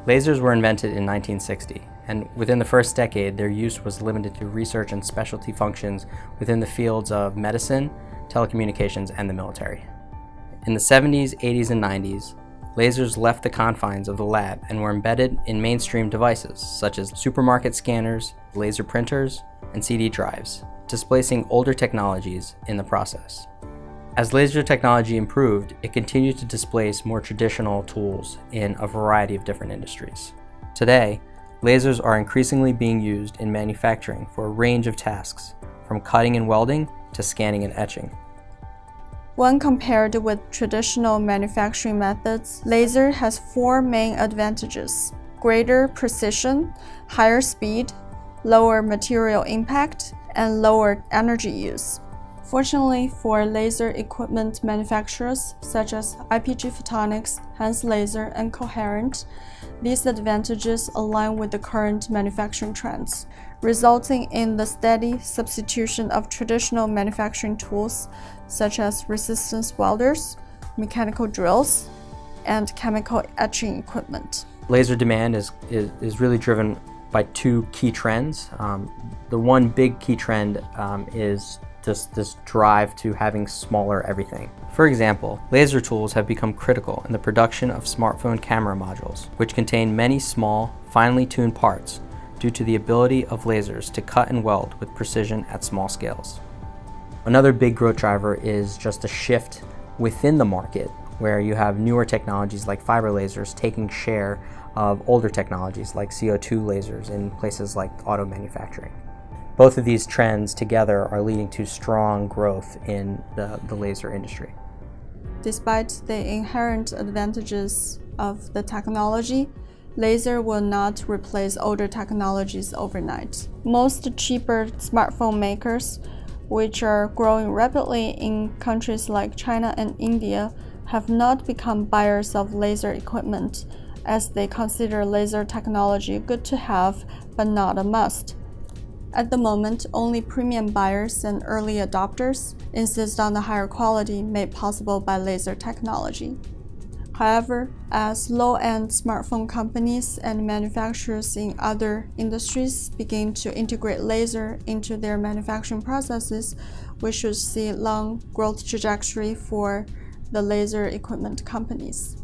Lasers were invented in 1960, and within the first decade, their use was limited to research and specialty functions within the fields of medicine, telecommunications, and the military. In the 70s, 80s, and 90s, lasers left the confines of the lab and were embedded in mainstream devices such as supermarket scanners, laser printers, and CD drives, displacing older technologies in the process. As laser technology improved, it continued to displace more traditional tools in a variety of different industries. Today, lasers are increasingly being used in manufacturing for a range of tasks, from cutting and welding to scanning and etching. When compared with traditional manufacturing methods, laser has four main advantages: greater precision, higher speed, lower material impact, and lower energy use. Fortunately for laser equipment manufacturers such as IPG Photonics, Han's Laser, and Coherent, these advantages align with the current manufacturing trends, resulting in the steady substitution of traditional manufacturing tools such as resistance welders, mechanical drills, and chemical etching equipment. Laser demand is really driven by two key trends. The one big key trend is this drive to having smaller everything. For example, laser tools have become critical in the production of smartphone camera modules, which contain many small, finely tuned parts due to the ability of lasers to cut and weld with precision at small scales. Another big growth driver is just a shift within the market, where you have newer technologies like fiber lasers taking share of older technologies like CO2 lasers in places like auto manufacturing. Both of these trends together are leading to strong growth in the laser industry. Despite the inherent advantages of the technology, laser will not replace older technologies overnight. Most cheaper smartphone makers, which are growing rapidly in countries like China and India, have not become buyers of laser equipment, as they consider laser technology good to have but not a must. At the moment, only premium buyers and early adopters insist on the higher quality made possible by laser technology. However, as low-end smartphone companies and manufacturers in other industries begin to integrate laser into their manufacturing processes, we should see long growth trajectory for the laser equipment companies.